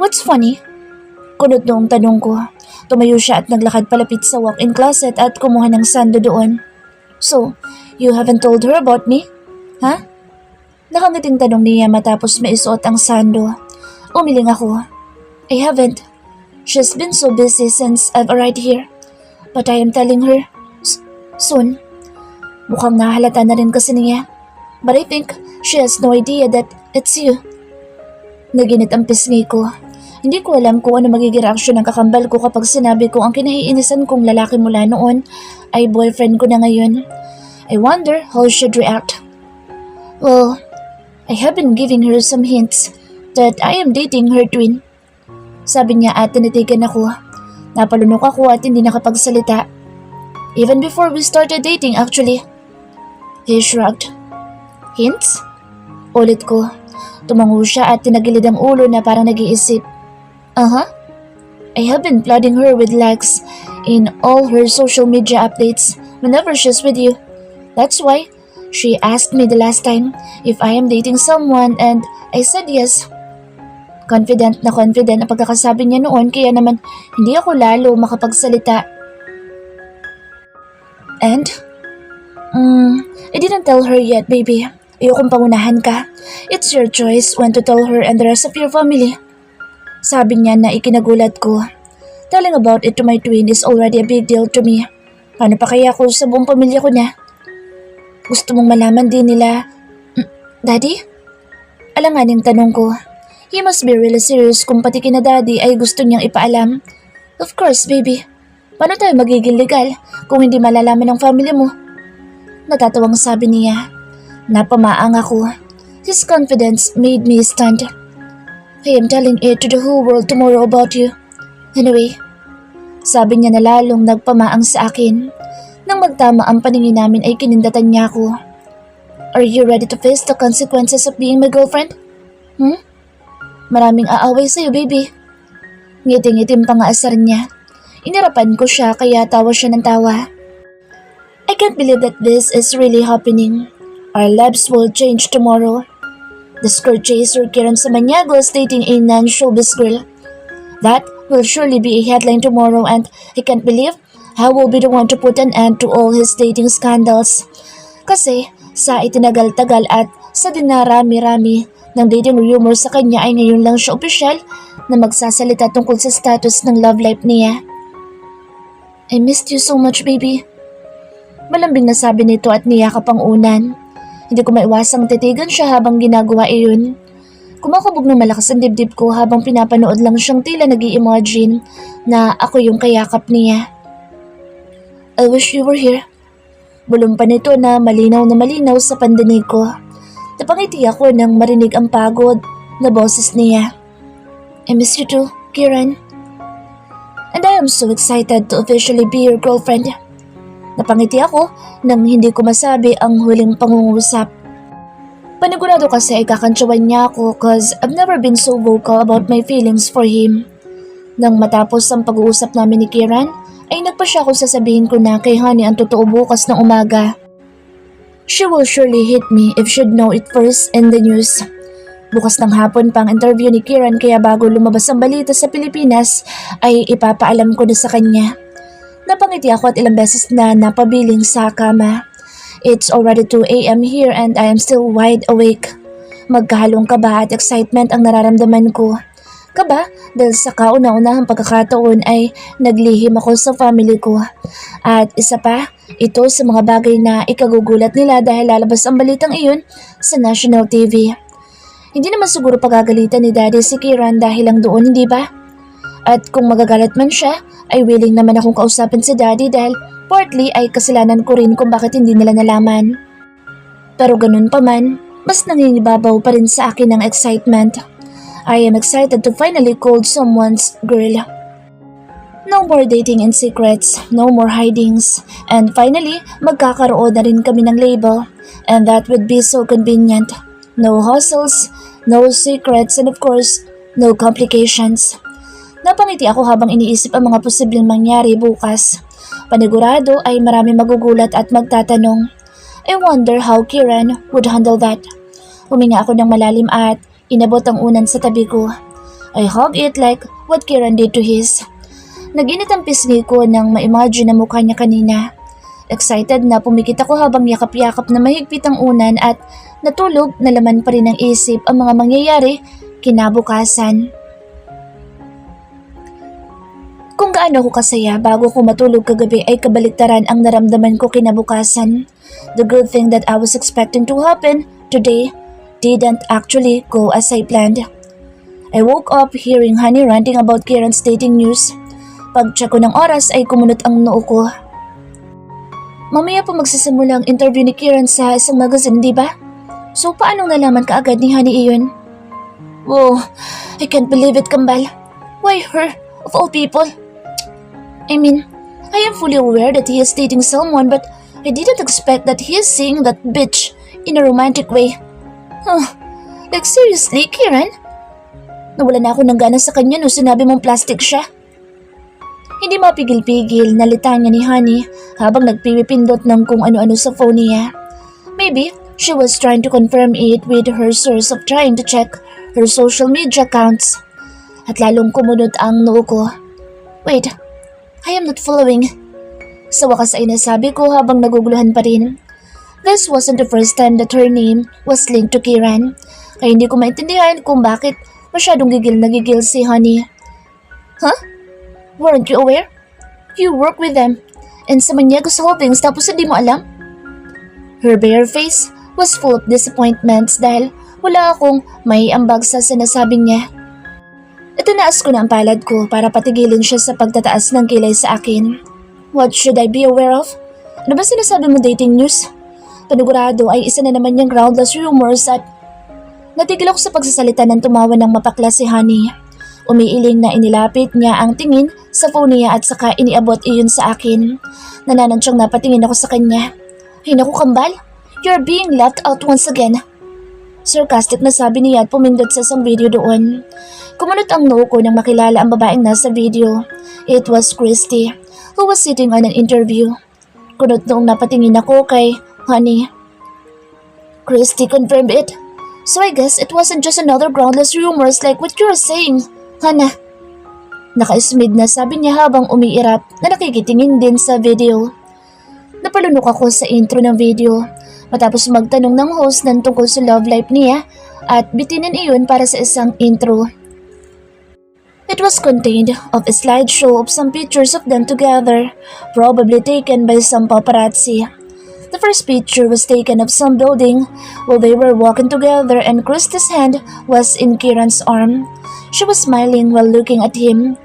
What's funny? Kunot noong tanong ko. Tumayo siya at naglakad palapit sa walk-in closet at kumuha ng sando doon. So, you haven't told her about me? Ha? Nakangiting tanong niya matapos maisuot ang sando. Umiling ako. I haven't. She's been so busy since I've arrived here. But I am telling her soon. Mukhang nahalata na rin kasi niya. But I think she has no idea that it's you. Naginit ang pisngi ko. Hindi ko alam kung ano magiging reaksyon ng kakambal ko kapag sinabi ko ang kinahiinisan kong lalaki mula noon ay boyfriend ko na ngayon. I wonder how she'd react. Well, I have been giving her some hints that I am dating her twin. Sabi niya at tinitigan ako. Napalunok ako at hindi nakapagsalita. Even before we started dating actually. He shrugged. Hints? Ulit ko. Tumango siya at tinagilid ang ulo na parang nag-iisip. I have been flooding her with likes in all her social media updates whenever she's with you. That's why she asked me the last time if I am dating someone and I said yes. Confident ang pagkakasabi niya noon kaya naman hindi ako lalo makapagsalita. And? I didn't tell her yet, baby. Ayokong pangunahan ka. It's your choice when to tell her and the rest of your family. Sabi niya na ikinagulat ko. Telling about it to my twin is already a big deal to me. Paano pa kaya ako sa buong pamilya ko na? Gusto mong malaman din nila, Daddy? Alanganing tanong ko. He must be really serious kung pati kina Daddy ay gusto niyang ipaalam. Of course, baby. Paano tayo magiging legal kung hindi malalaman ng family mo? Natatawang sabi niya. Napamaang ako. His confidence made me stunned. I am telling it to the whole world tomorrow about you. Anyway, sabi niya na lalong nagpamaang sa akin. Nang magtama ang paningin namin ay kinindatan niya ako. Are you ready to face the consequences of being my girlfriend? Maraming aaway sa'yo, baby. Ngiting-ngitim pa nga asar niya. Inirapan ko siya kaya tawa siya ng tawa. I can't believe that this is really happening. Our lives will change tomorrow. The skirt chaser Kieran Samaniego is dating a non-showbiz girl. That will surely be a headline tomorrow and I can't believe I will be the one to put an end to all his dating scandals. Kasi sa itinagal-tagal at sa dinarami-rami ng dating rumor sa kanya ay ngayon lang siya opisyal na magsasalita tungkol sa status ng love life niya. I missed you so much, baby. Malambing na sabi nito at niyakap ang unan. Hindi ko maiwasang titigan siya habang ginagawa iyon. Kumakabog ng malakas ang dibdib ko habang pinapanood lang siyang tila nag-i-imagine na ako yung kayakap niya. I wish you were here. Bulong pa nito na malinaw sa pandinig ko. Napangiti ako nang marinig ang pagod na boses niya. I miss you too, Kieran. And I am so excited to officially be your girlfriend. Napangiti ako nang hindi ko masabi ang huling pangungusap. Panigurado kasi ay kakantsawan niya ako cause I've never been so vocal about my feelings for him. Nang matapos ang pag-uusap namin ni Kieran, ay nagpa siya kung sasabihin ko na kay Honey ang totoo bukas ng umaga. She will surely hit me if she'd know it first in the news. Bukas ng hapon pang interview ni Kieran kaya bago lumabas ang balita sa Pilipinas ay ipapaalam ko na sa kanya. Napangiti ako at ilang beses na napabiling sa kama. It's already 2 a.m. here and I am still wide awake. Magkahalong kaba at excitement ang nararamdaman ko. Kaba dahil sa kauna-unahang pagkakataon ay naglihim ako sa family ko. At isa pa, ito sa mga bagay na ikagugulat nila dahil lalabas ang balitang iyon sa national TV. Hindi naman siguro pagagalitan ni Daddy si Kieran dahil lang doon, hindi ba? At kung magagalit man siya, ay willing naman akong kausapin si Daddy dahil partly ay kasalanan ko rin kung bakit hindi nila nalaman. Pero ganun pa man, mas nangingibabaw pa rin sa akin ang excitement. I am excited to finally call someone's girl. No more dating in secrets, no more hidings, and finally, magkakaroon na rin kami ng label, and that would be so convenient. No hustles, no secrets, and of course, No complications. Napangiti ako habang iniisip ang mga posibleng mangyari bukas. Panigurado ay marami magugulat at magtatanong. I wonder how Kieran would handle that. Huminga ako ng malalim at inabot ang unan sa tabi ko. I hug it like what Kieran did to his. Naginit ang pisngi ko nang ma-imagine na mukha niya kanina. Excited na pumikit ako habang yakap-yakap na mahigpit ang unan at natulog na laman pa rin ng isip ang mga mangyayari kinabukasan. Kung gaano ako kasaya bago ko matulog kagabi ay kabaliktaran ang naramdaman ko kinabukasan. The good thing that I was expecting to happen today didn't actually go as I planned. I woke up hearing Honey ranting about Kieran's dating news. Pag-check ko ng oras ay kumunot ang noo ko. Mamaya po magsisimula ang interview ni Kieran sa isang magazine, di ba? So paanong nalaman kaagad ni Honey iyon? Whoa, I can't believe it, Kambal. Why her, of all people? I mean, I am fully aware that he is dating someone but I didn't expect that he is seeing that bitch in a romantic way. Like seriously, Kieran? Nawala na ako ng gana sa kanya nung sinabi mong plastic siya. Hindi mapigil-pigil na litanya ni Honey habang nagpipindot ng kung ano-ano sa phone niya. Maybe she was trying to confirm it with her source of trying to check her social media accounts. At lalong kumunot ang noo ko. Wait, I am not following. Sa wakas ay nasabi ko habang naguguluhan pa rin. This wasn't the first time that her name was linked to Kieran. Kaya hindi ko maintindihan kung bakit masyadong gigil na gigil si Honey. Huh? Weren't you aware? You work with them. And sa Maniagos Holdings tapos hindi mo alam? Her bare face was full of disappointments dahil wala akong may ambag sa sinasabing niya. Itinaas ko na ang palad ko para patigilin siya sa pagtataas ng kilay sa akin. What should I be aware of? Ano ba sinasabi mo dating news? Panigurado ay isa na naman niyang groundless rumors at natigil ako sa pagsasalita ng tumawa ng mapakla si Honey. Umiiling na inilapit niya ang tingin sa phone niya at saka iniabot iyon sa akin. Nananadsyang napatingin ako sa kanya. Ay naku Kambal, you're being left out once again. Sarcastic na sabi niya at pumindot sa isang video doon. Kumunot ang noo ko nang makilala ang babaeng nasa video. It was Christy, who was sitting on an interview. Kunot noong napatingin ako kay Honey. Christy confirmed it. So I guess it wasn't just another groundless rumors like what you're saying, Hana. Naka-smid na sabi niya habang umiirap na nakikitingin din sa video. Napalunok ako sa intro ng video matapos magtanong ng host ng tungkol sa love life niya at bitinin iyon para sa isang intro. It was contained of a slideshow of some pictures of them together, probably taken by some paparazzi. The first picture was taken of some building while they were walking together and Christy's hand was in Kieran's arm. She was smiling while looking at him.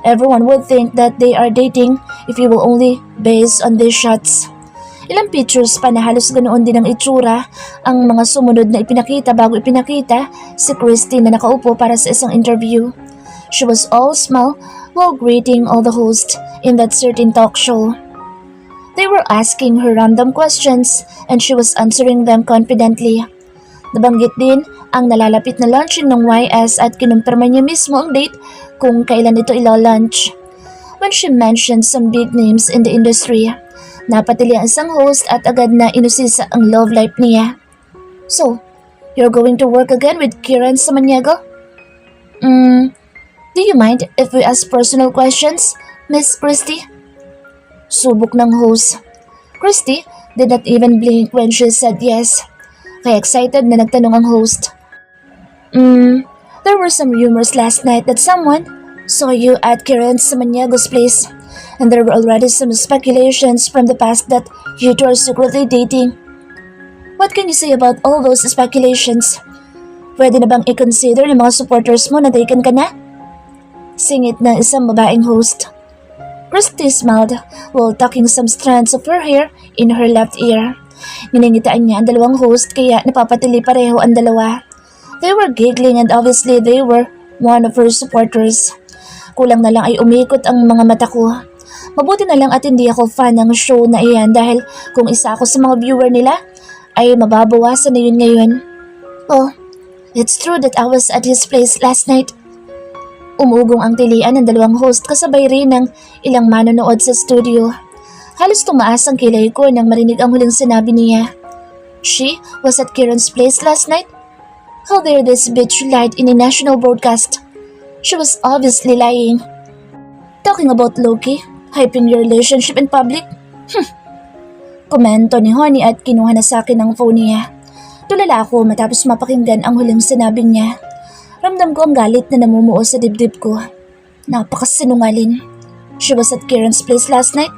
Everyone would think that they are dating if you will only base on these shots. Ilang pictures pa na halos ganoon din ang itsura ang mga sumunod na ipinakita bago ipinakita si Christy na nakaupo para sa isang interview. She was all smile while greeting all the hosts in that certain talk show. They were asking her random questions and she was answering them confidently. Nabanggit din ang nalalapit na launching ng YS at kinumpirma niya mismo ang date kung kailan ito ilo-launch. When she mentioned some big names in the industry, napatili ang isang host at agad na inusisa ang love life niya. So, you're going to work again with Kieran Samaniego? Do you mind if we ask personal questions, Miss Christy? Subok ng host. Christy did not even blink when she said yes. Kaya excited na nagtanong ang host. There were some rumors last night that someone saw you at Kieran Samanyago's place. And there were already some speculations from the past that you two are secretly dating. What can you say about all those speculations? Pwede na bang i-consider ng mga supporters mo na taken ka na? Singit ng isang babaeng host. Christy smiled while tucking some strands of her hair in her left ear. Niningitaan niya ang dalawang host kaya napapatili pareho ang dalawa. They were giggling and obviously they were one of her supporters. Kulang na lang ay umikot ang mga mata ko. Mabuti na lang at hindi ako fan ng show na iyan dahil kung isa ako sa mga viewer nila ay mababawasan na yun ngayon. Oh, it's true that I was at his place last night. Umugong ang tilian ng dalawang host kasabay rin ng ilang manonood sa studio. Halos tumaas ang kilay ko nang marinig ang huling sinabi niya. She was at Kieran's place last night? How dare this bitch lied in a national broadcast? She was obviously lying. Talking about Loki, hyping your relationship in public? Komento ni Honey at kinuha na sa akin ang phone niya. Tulala ako matapos mapakinggan ang huling sinabi niya. Ramdam ko ang galit na namumuo sa dibdib ko. Napakasinungaling. She was at Kieran's place last night?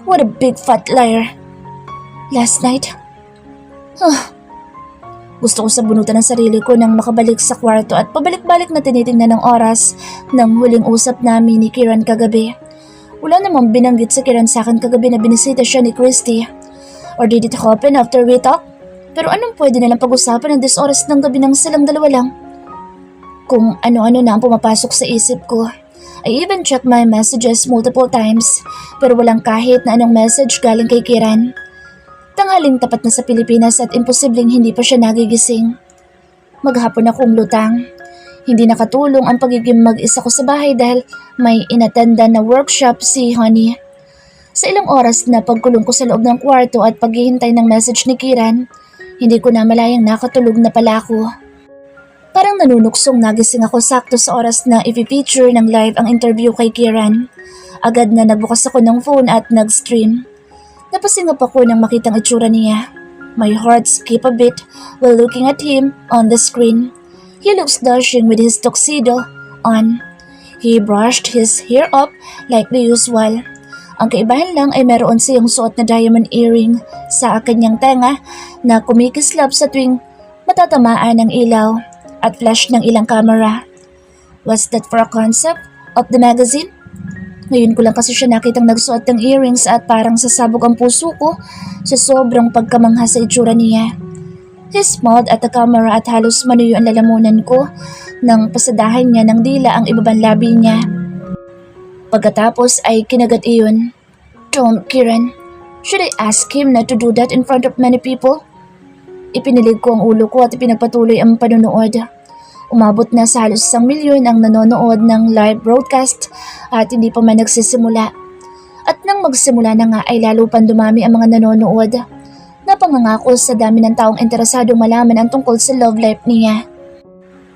What a big fat liar. Last night? Gusto ko sabunutan ang sarili ko nang makabalik sa kwarto at pabalik-balik na tinitingnan ng oras ng huling usap namin ni Kieran kagabi. Wala namang binanggit sa Kieran sa akin kagabi na binisita siya ni Christy. Or did it happen after we talk? Pero anong pwede nalang pag-usapan ng oras ng gabi ng silang dalawa lang? Kung ano-ano na ang pumapasok sa isip ko. I even checked my messages multiple times pero walang kahit na anong message galing kay Kieran. Tanghaling tapat na sa Pilipinas at imposibleng hindi pa siya nagigising. Maghapon akong lutang. Hindi nakatulong ang pagiging mag-isa ko sa bahay dahil may inatanda na workshop si Honey. Sa ilang oras na pagkulong ko sa loob ng kwarto at paghihintay ng message ni Kieran, hindi ko na malayang nakatulog na pala ako. Parang nanunuksong nagising ako sakto sa oras na i-feature ng live ang interview kay Kieran. Agad na nagbukas ako ng phone at nag-stream. Napasingap ako nang makitang itsura niya. My heart skipped a bit while looking at him on the screen. He looks dashing with his tuxedo on. He brushed his hair up like the usual. Ang kaibahan lang ay meron siyang suot na diamond earring sa kanyang tenga na kumikislap sa tuwing matatamaan ng ilaw at flash ng ilang camera. Was that for a concept of the magazine? Ngayon ko lang kasi siya nakitang nagsuot ng earrings at parang sasabog ang puso ko sa sobrang pagkamangha sa itsura niya. He smiled at the camera at halos manuyo ang lalamunan ko nang pasadahan niya ng dila ang ibabang labi niya. Pagkatapos ay kinagat iyon. Don't, Kieran. Should I ask him not to do that in front of many people? Ipinilig ko ang ulo ko at ipinagpatuloy ang panunood. Umabot na sa halos 1 milyon ang nanonood ng live broadcast at hindi pa man nagsisimula. At nang magsimula na nga ay lalo pang dumami ang mga nanonood. Napangangako sa dami ng taong interesadong malaman ang tungkol sa love life niya.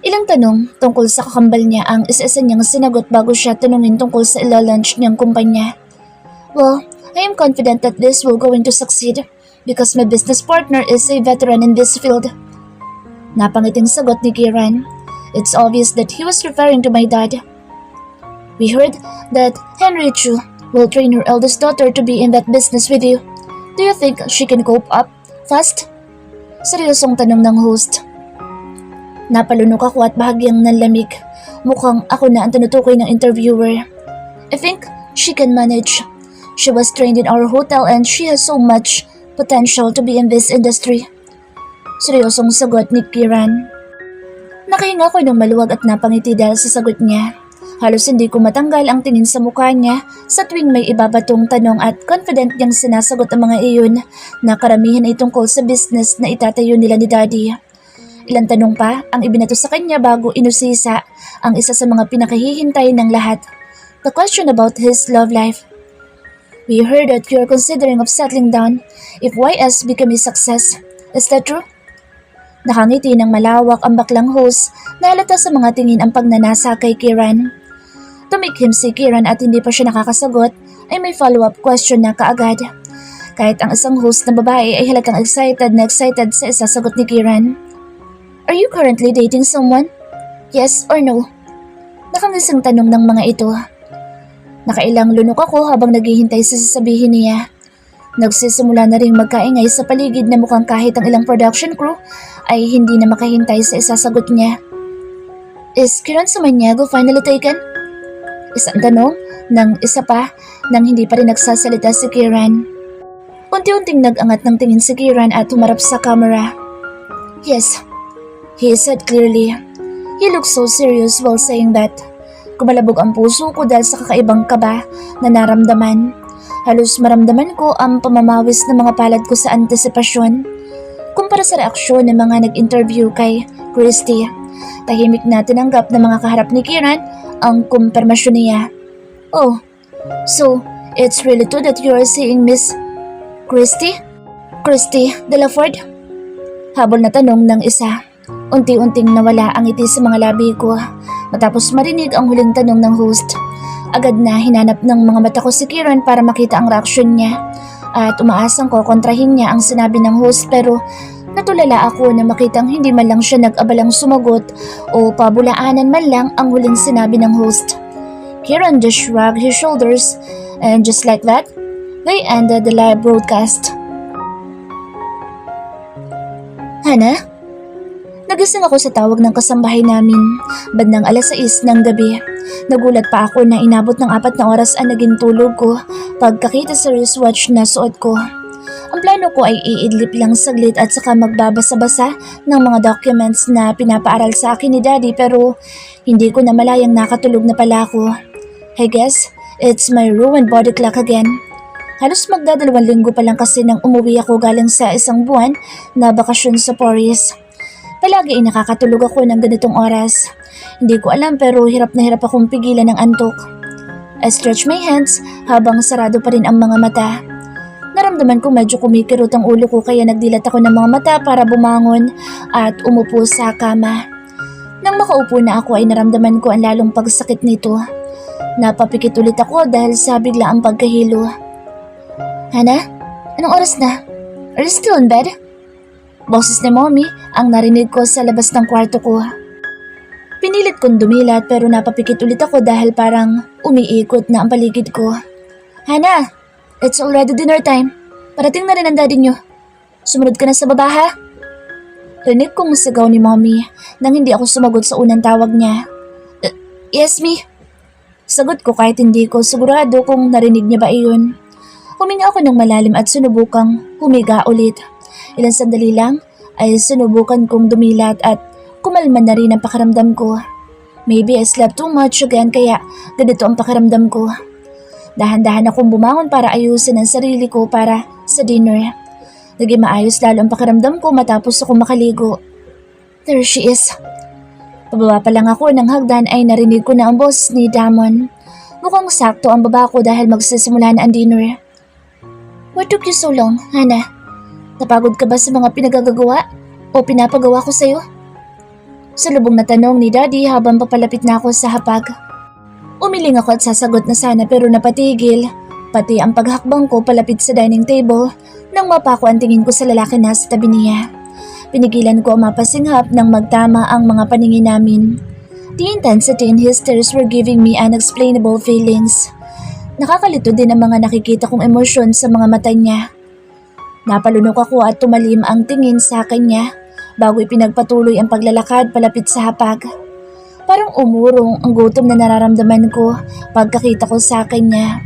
Ilang tanong tungkol sa kakambal niya ang isa-isa niyang sinagot bago siya tanungin tungkol sa ila-launch niyang kumpanya. Well, I am confident that this will going to succeed because my business partner is a veteran in this field. Napangiting sagot ni Kieran. It's obvious that he was referring to my dad. We heard that Henry Chu will train her eldest daughter to be in that business with you. Do you think she can cope up fast? Seryosong tanong ng host. Napalunok ako at bahagyang nanlamig. Mukhang ako na ang tinutukoy ng interviewer. I think she can manage. She was trained in our hotel and she has so much potential to be in this industry. Seryosong sagot ni Kieran. Nakahinga ko ng maluwag at napangiti dahil sa sagot niya. Halos hindi ko matanggal ang tingin sa mukha niya sa tuwing may ibabatong tanong at confident niyang sinasagot ang mga iyon na karamihan ay tungkol sa business na itatayo nila ni Daddy. Ilang tanong pa ang ibinato sa kanya bago inusisa ang isa sa mga pinakahihintay ng lahat. The question about his love life. We heard that you're considering of settling down if YS become a success. Is that true? Nakangiti ng malawak ang baklang host na halata sa mga tingin ang pagnanasa kay Kieran. Tumikhim si Kieran at hindi pa siya nakakasagot ay may follow-up question na kaagad. Kahit ang isang host na babae ay halatang excited sa isasagot ni Kieran. Are you currently dating someone? Yes or no? Nakangising tanong ng mga ito. Nakailang lunok ako habang naghihintay sa sasabihin niya. Nagsisimula na ring magkaingay sa paligid na mukhang kahit ang ilang production crew ay hindi na makahintay sa isasagot niya. Is Kieran Samaniego finally taken? Isang tanong ng isa pa nang hindi pa rin nagsasalita si Kieran. Unti-unting nag-angat ng tingin si Kieran at humarap sa camera. Yes, he said clearly. He looked so serious while saying that. Kumalabog ang puso ko dahil sa kakaibang kaba na naramdaman. Halos maramdaman ko ang pamamawis ng mga palad ko sa antisipasyon. Kumpara sa reaksyon ng mga nag-interview kay Christy, Tahimik na tinanggap ng mga kaharap ni Kieran ang kumpirmasyon niya. Oh, so it's really true that you are seeing Miss Christy? Christy Delaford? Habol na tanong ng isa. Unti-unting nawala ang ngiti sa mga labi ko matapos marinig ang huling tanong ng host. Agad na hinanap ng mga mata ko si Kieran para makita ang reaksyon niya at umaasang ko kontrahin niya ang sinabi ng host pero natulala ako na makitang hindi man lang siya nag-abalang sumagot o pabulaanan man lang ang huling sinabi ng host. Kieran just shrugged his shoulders and just like that, they ended the live broadcast. Hana? Nagising ako sa tawag ng kasambahay namin, bandang 6:00 ng gabi. Nagulat pa ako na inabot ng 4 na oras ang naging tulog ko pagkakita sa wristwatch na suot ko. Ang plano ko ay iidlip lang saglit at saka magbabasa-basa ng mga documents na pinapaaral sa akin ni Daddy pero hindi ko na malayang nakatulog na pala ako. I guess it's my ruined body clock again. Halos magdadalawang linggo pa lang kasi nang umuwi ako galing sa isang buwan na bakasyon sa Paris. Palagi ay nakakatulog ako ng ganitong oras. Hindi ko alam pero hirap na hirap akong pigilan ng antok. I stretch my hands habang sarado pa rin ang mga mata. Naramdaman ko medyo kumikirot ang ulo ko kaya nagdilat ako ng mga mata para bumangon at umupo sa kama. Nang makaupo na ako ay naramdaman ko ang lalong pagsakit nito. Napapikit ulit ako dahil sa biglaang pagkahilo. Hana, anong oras na? Are you still in bed? Boses ni Mommy ang narinig ko sa labas ng kwarto ko. Pinilit kong dumilat pero napapikit ulit ako dahil parang umiikot na ang paligid ko. Hana, it's already dinner time. Parating na rin ang daddy niyo. Sumunod ka na sa baba ha? Rinig kong sigaw ni Mommy nang hindi ako sumagot sa unang tawag niya. Yes, me. Sagot ko kahit hindi ko sigurado kung narinig niya ba iyon. Huminga ako ng malalim at sinubukang humiga ulit. Ilang sandali lang ay sinubukan kong dumilat at kumalma na rin ang pakiramdam ko. Maybe I slept too much again kaya ganito ang pakiramdam ko. Dahan-dahan akong bumangon para ayusin ang sarili ko para sa dinner. Naging maayos lalo ang pakiramdam ko matapos ako makaligo. There she is. Pababa pa lang ako ng hagdan ay narinig ko na ang boses ni Damon. Mukhang sakto ang baba ko dahil magsisimula na ang dinner. What took you so long, Hana? Napagod ka ba sa mga pinagagagawa o pinapagawa ko sa'yo? Salubong na tanong ni Daddy habang papalapit na ako sa hapag. Umiling ako at sasagot na sana pero napatigil, pati ang paghakbang ko palapit sa dining table nang mapako ang tingin ko sa lalaki na sa tabi niya. Pinigilan ko ang mapasinghap nang magtama ang mga paningin namin. The intensity in his stares were giving me unexplainable feelings. Nakakalito din ang mga nakikita kong emosyon sa mga mata niya. Napalunok ako at tumalim ang tingin sa kanya bago ipinagpatuloy ang paglalakad palapit sa hapag. Parang umurong ang gutom na nararamdaman ko pagkakita ko sa kanya.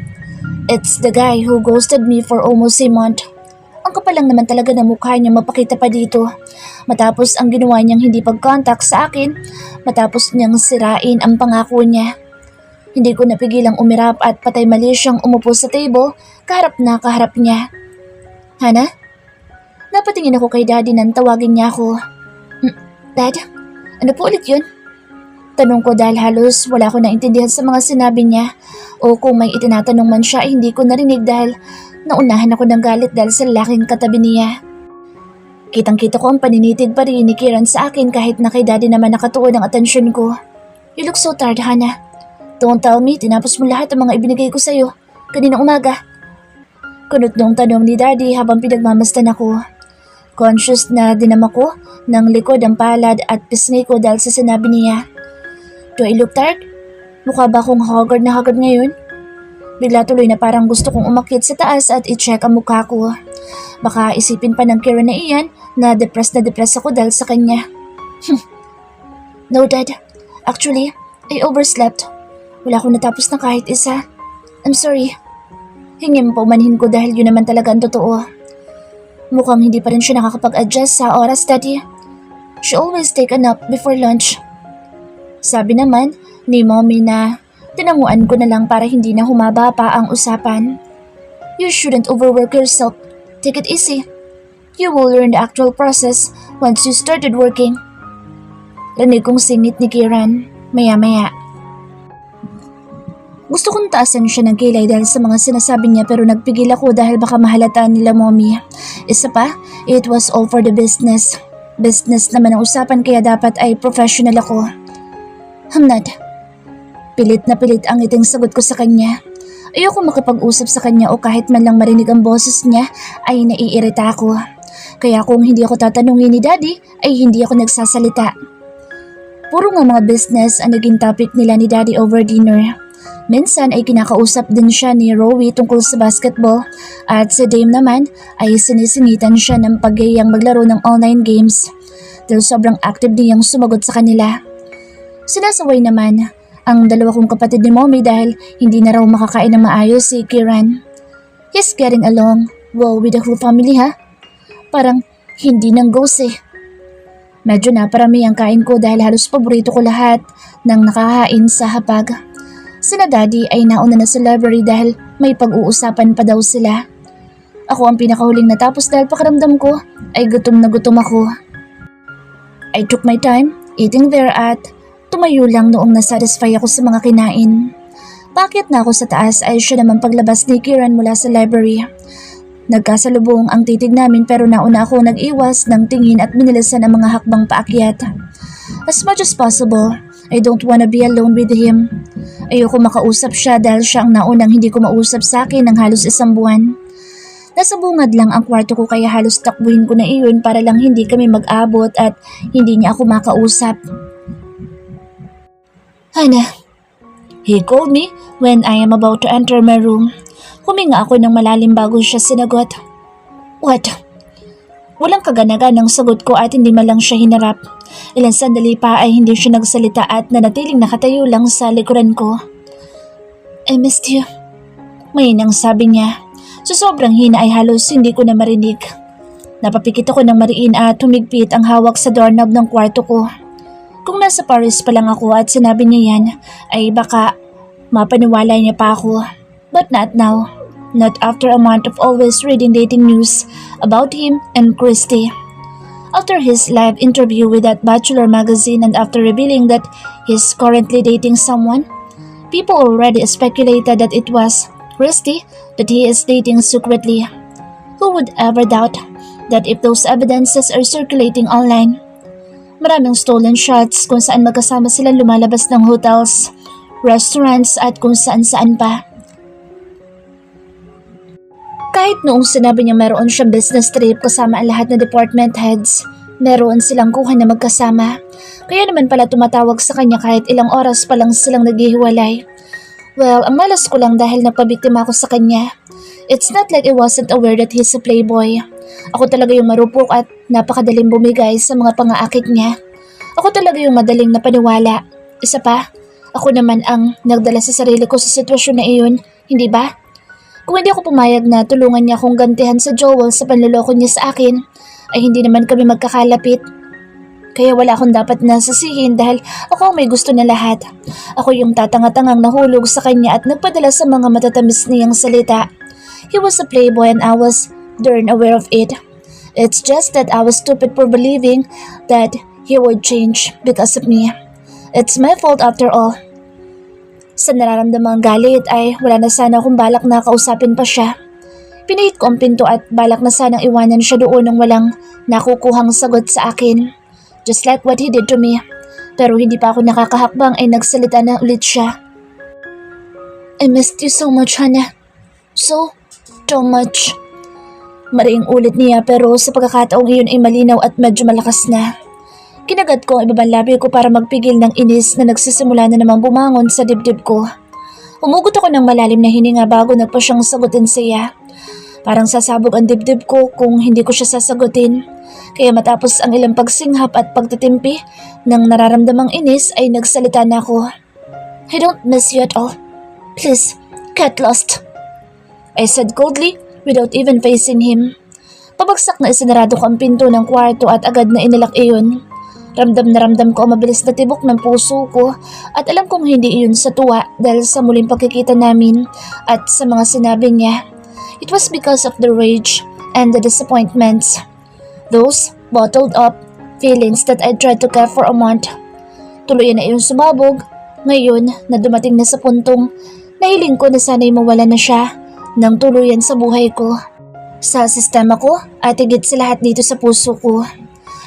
It's the guy who ghosted me for almost a month. Ang kapal lang naman talaga ng mukha niya mapakita pa dito. Matapos ang ginawa niyang hindi pag-contact sa akin, matapos niyang sirain ang pangako niya. Hindi ko napigilang umirap at patay mali siyang umupo sa table kaharap na kaharap niya. Hana? Napatingin ako kay Daddy nang tawagin niya ako. Dad? Ano po ulit yun? Tanong ko dahil halos wala ko naintindihan sa mga sinabi niya o kung may itinatanong man siya ay hindi ko narinig dahil naunahan ako ng galit dahil sa lalaking katabi niya. Kitang-kita ko ang paninitig pa rin ni Kieran sa akin kahit na kay Daddy naman nakatuon ang atensyon ko. You look so tired, Hana. Don't tell me tinapos mo lahat ang mga ibinigay ko sa'yo kaninang umaga. Kunot nung tanong ni Daddy habang pinagmamasdan ako. Conscious na dinama ko ng likod ang palad at pisngi ko dahil sa sinabi niya. Do I look tired? Mukha ba akong haggard na haggard ngayon? Bigla tuloy na parang gusto kong umakyat sa taas at i-check ang mukha ko. Baka isipin pa ng Kieran na iyan na depressed ako dahil sa kanya. No, Dad. Actually, I overslept. Wala akong natapos na kahit isa. I'm sorry. Hingin pa umanhin ko dahil yun naman talaga ang totoo. Mukhang hindi pa rin siya nakakapag-adjust sa oras, Daddy. She always take a nap before lunch. Sabi naman ni Mommy na tinanguan ko na lang para hindi na humaba pa ang usapan. You shouldn't overwork yourself. Take it easy. You will learn the actual process once you started working. Rinig kong singit ni Kiran, maya-maya. Gusto kong taasan siya ng kilay dahil sa mga sinasabi niya pero nagpigil ako dahil baka mahalataan nila mommy. Isa pa, it was all for the business. Business naman ang usapan kaya dapat ay professional ako. I'm not. Pilit na pilit ang ngiting sagot ko sa kanya. Ayoko makipag-usap sa kanya o kahit man lang marinig ang boses niya ay naiirita ako. Kaya kung hindi ako tatanungin ni daddy ay hindi ako nagsasalita. Puro nga mga business ang naging topic nila ni daddy over dinner. Minsan ay kinakausap din siya ni Rowie tungkol sa basketball at si Dame naman ay sinisingitan siya ng paggayang maglaro ng online games dahil sobrang active niyang sumagot sa kanila. Sinasaway naman ang dalawa kong kapatid ni mommy dahil hindi na raw makakain ng maayos si Kiran. He's getting along well with the whole family ha? Parang hindi nang ghost eh. Medyo naparami ang kain ko dahil halos paborito ko lahat ng nakakain sa hapag. Sina daddy ay nauna na sa library dahil may pag-uusapan pa daw sila. Ako ang pinakahuling natapos dahil pakiramdam ko ay gutom na gutom ako. I took my time eating there at tumayo lang noong nasatisfy ako sa mga kinain. Paakyat na ako sa taas ay siya naman paglabas ni Kiran mula sa library. Nagkasalubong ang titig namin pero nauna ako nag-iwas ng tingin at binilisan ang mga hakbang paakyat. As much as possible, I don't wanna be alone with him. Ayoko makausap siya dahil siya ang naunang hindi ko mausap sa akin ng halos 1 buwan. Nasa bungad lang ang kwarto ko kaya halos takbuhin ko na iyon para lang hindi kami mag-abot at hindi niya ako makausap. Hana, he called me when I am about to enter my room. Huminga ako ng malalim bago siya sinagot. What? Walang kaganaganang sagot ko at hindi man lang siya hinarap. Ilang sandali pa ay hindi siya nagsalita at nanatiling nakatayo lang sa likuran ko. I missed you. Mahinang sabi niya. Sa sobrang hina ay halos hindi ko na marinig. Napapikit ako ng mariin at humigpit ang hawak sa doorknob ng kwarto ko. Kung nasa Paris pa lang ako at sinabi niya yan, ay baka mapaniwala niya pa ako. But not now. Not after a month of always reading dating news about him and Christy. After his live interview with that Bachelor magazine and after revealing that he's currently dating someone, people already speculated that it was Christy that he is dating secretly. Who would ever doubt that if those evidences are circulating online? Maraming stolen shots kung saan magkasama silang lumalabas ng hotels, restaurants at kung saan-saan pa. Kahit noong sinabi niya meron siyang business trip kasama ang lahat ng department heads, meron silang kuha na magkasama. Kaya naman pala tumatawag sa kanya kahit ilang oras pa lang silang naghihiwalay. Well, ang malas ko lang dahil napabiktima ako sa kanya. It's not like I wasn't aware that he's a playboy. Ako talaga yung marupok at napakadaling bumigay sa mga pang-aakit niya. Ako talaga yung madaling napaniwala. Isa pa, ako naman ang nagdala sa sarili ko sa sitwasyon na iyon, hindi ba? Kung hindi ako pumayag na tulungan niya akong gantihan sa Joel sa panloloko niya sa akin, ay hindi naman kami magkakalapit. Kaya wala akong dapat nasasihin dahil ako ang may gusto na lahat. Ako yung tatanga-tangang nahulog sa kanya at nagpadala sa mga matatamis niyang salita. He was a playboy and I was darn aware of it. It's just that I was stupid for believing that he would change because of me. It's my fault after all. Sa nararamdamang galit ay wala na sana akong balak na kausapin pa siya. Pinihit ko ang pinto at balak na sanang iwanan siya doon nang walang nakukuhang sagot sa akin. Just like what he did to me. Pero hindi pa ako nakakahakbang ay nagsalita na ulit siya. I missed you so much, Hana. So much. Mariing ulit niya pero sa pagkakataong iyon ay malinaw at medyo malakas na. Kinagat ko ang ibabang labi ko para magpigil ng inis na nagsisimula na namang bumangon sa dibdib ko. Umugot ako ng malalim na hininga bago nagpa siyang sagutin siya. Parang sasabog ang dibdib ko kung hindi ko siya sasagutin. Kaya matapos ang ilang pagsinghap at pagtitimpi ng nararamdamang inis ay nagsalita na ako. I don't miss you at all. Please, get lost. I said coldly without even facing him. Pabagsak na isinarado ko ang pinto ng kwarto at agad na inilak iyon. Ramdam na ramdam ko ang mabilis na tibok ng puso ko at alam kong hindi iyon sa tuwa dahil sa muling pagkikita namin at sa mga sinabi niya. It was because of the rage and the disappointments. Those bottled up feelings that I tried to care for a month tuluyan na iyong sumabog. Ngayon na dumating na sa puntong, nahiling ko na sana'y mawala na siya ng tuluyan sa buhay ko. Sa sistema ko at higit sa lahat dito sa puso ko.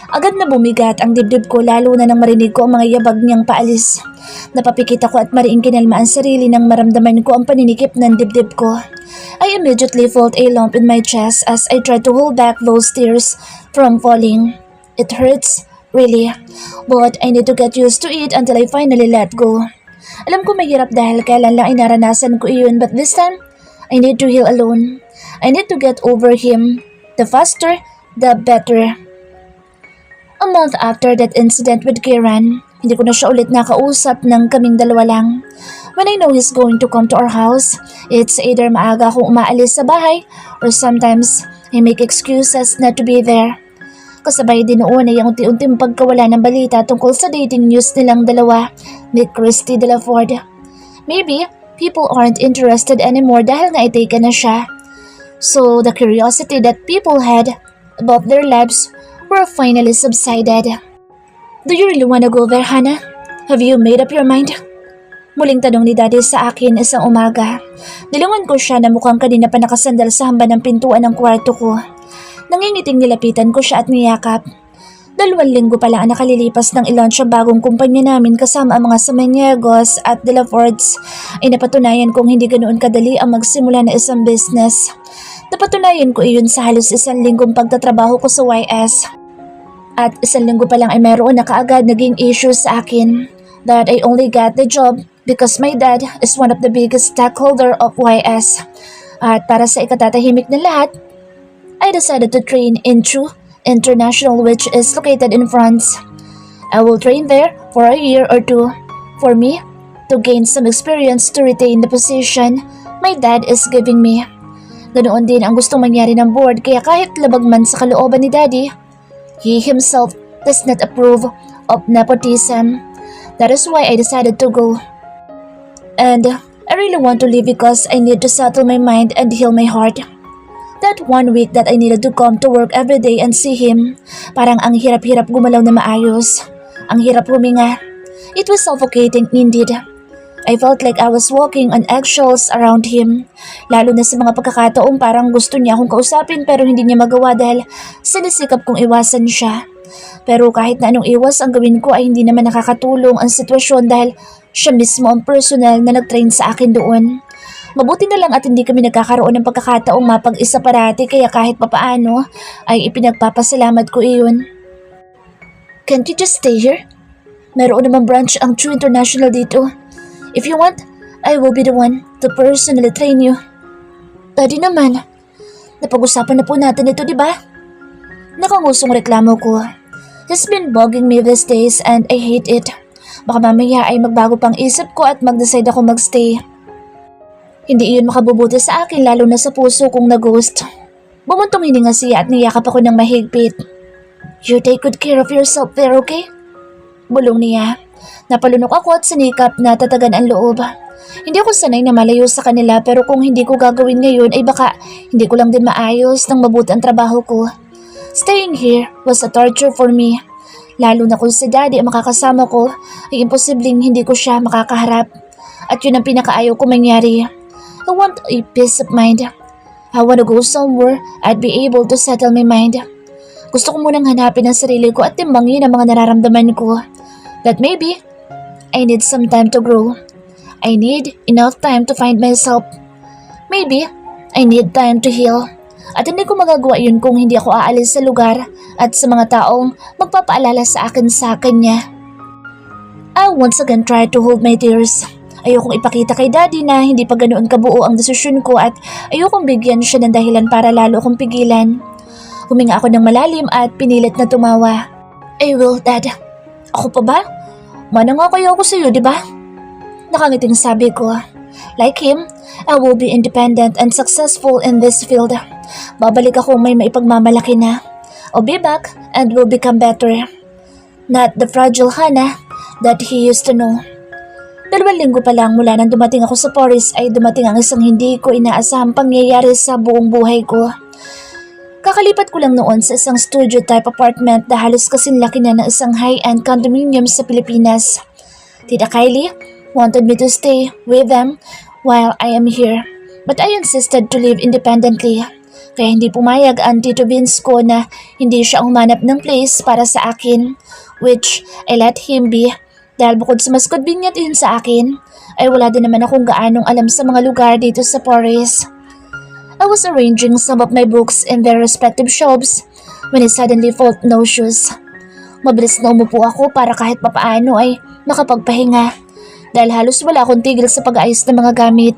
Agad na bumigat ang dibdib ko lalo na nang marinig ko ang mga yabag niyang paalis. Napapikit ako at mariing kinalma ang sarili nang maramdaman ko ang paninikip ng dibdib ko. I immediately felt a lump in my chest as I tried to hold back those tears from falling. It hurts, really, but I need to get used to it until I finally let go. Alam ko mahirap dahil kailan lang ay naranasan ko iyon, but this time, I need to heal alone. I need to get over him. The faster, the better. A month after that incident with Kieran, hindi ko na siya ulit nakausap ng kaming dalawa lang. When I know he's going to come to our house, it's either maaga akong umaalis sa bahay or sometimes I make excuses not to be there. Kasabay din noon ay ang unti-unting pagkawala ng balita tungkol sa dating news nilang dalawa ni Christy de la Ford. Maybe people aren't interested anymore dahil nga taken na siya. So the curiosity that people had about their lives were finally subsided. Do you really wanna go there, Hannah? Have you made up your mind? Muling tanong ni Daddy sa akin isang umaga. Nilangon ko siya na mukhang kanina pa nakasandal sa hamba ng pintuan ng kwarto ko. Nangingiting nilapitan ko siya at niyakap. 2 linggo pa lang ang nakalilipas ng i-launch ang bagong kumpanya namin kasama ang mga Samaniegos at De La Fords ay napatunayan kong hindi ganoon kadali ang magsimula na isang business. Napatunayan ko iyon sa halos 1 linggong pagtatrabaho ko sa YS. At 1 linggo pa lang ay mayroon na kaagad naging issue sa akin that I only got the job because my dad is one of the biggest stockholder of YS. At para sa ikatatahimik ng lahat, I decided to train in True International, which is located in France. I will train there for a year or 2 for me to gain some experience to retain the position my dad is giving me. Ganoon din ang gustong mangyari ng board kaya kahit labag man sa kalooban ni Daddy, he himself does not approve of nepotism. That is why I decided to go. And I really want to leave because I need to settle my mind and heal my heart. That 1 week that I needed to come to work every day and see him, parang ang hirap-hirap gumalaw na maayos. Ang hirap huminga. It was suffocating indeed. I felt like I was walking on eggshells around him. Lalo na sa mga pagkakataong parang gusto niya akong kausapin pero hindi niya magawa dahil sinisikap kong iwasan siya. Pero kahit na anong iwas ang gawin ko ay hindi naman nakakatulong ang sitwasyon dahil siya mismo ang personal na nag-train sa akin doon. Mabuti na lang at hindi kami nagkakaroon ng pagkakataong mapag-isa parati kaya kahit papaano ay ipinagpapasalamat ko iyon. Can't you just stay here? Meron namang branch ang True International dito. If you want, I will be the one to personally train you. Daddy naman, napag-usapan na po natin ito, di ba? Nakangusong reklamo ko. He's been bugging me these days and I hate it. Baka mamaya ay magbago pang isip ko at mag-decide ako magstay. Hindi iyon makabubuti sa akin lalo na sa puso kong na-ghost. Bumuntong hininga siya at niyakap ako ng mahigpit. You take good care of yourself there, okay? Bulong niya. Napalunok ako at sinikap na tatagan ang loob. Hindi ako sanay na malayo sa kanila pero kung hindi ko gagawin ngayon ay baka hindi ko lang din maayos ng mabuti ang trabaho ko. Staying here was a torture for me. Lalo na kung si Daddy ang makakasama ko ay imposibleng hindi ko siya makakaharap. At yun ang pinakaayaw ko mangyari. I want a peace of mind. I want to go somewhere I'd be able to settle my mind. Gusto ko munang hanapin ang sarili ko at timbangin ang mga nararamdaman ko. That maybe, I need some time to grow. I need enough time to find myself. Maybe, I need time to heal. At hindi ko magagawa yun kung hindi ako aalis sa lugar at sa mga taong magpapaalala sa kanya. I once again tried to hold my tears. Ayokong ipakita kay Daddy na hindi pa ganoon kabuo ang desisyon ko at ayokong bigyan siya ng dahilan para lalo akong pigilan. Huminga ako ng malalim at pinilit na tumawa. I will, Dad. Ako pa ba? Mana nga kayo ako sa'yo, di ba? Nakangiting sabi ko. Like him, I will be independent and successful in this field. Babalik ako may maipagmamalaki na. I'll be back and will become better. Not the fragile Hannah that he used to know. 2 linggo pa lang mula nang dumating ako sa Paris ay dumating ang isang hindi ko inaasahang pangyayari sa buong buhay ko. Kakalipat ko lang noon sa isang studio type apartment na halos kasing laki na ng isang high-end condominium sa Pilipinas. Tita Kylie wanted me to stay with them while I am here, but I insisted to live independently. Kaya hindi pumayag ang Tito Vince ko na hindi siya humanap ng place para sa akin, which I let him be dahil bukod sa mas convenient yun sa akin, ay wala din naman akong gaanong alam sa mga lugar dito sa Forest. I was arranging some of my books in their respective shelves when I suddenly felt nauseous. Mabilis na umupo ako para kahit papaano ay makapagpahinga dahil halos wala akong tigil sa pag-aayos ng mga gamit.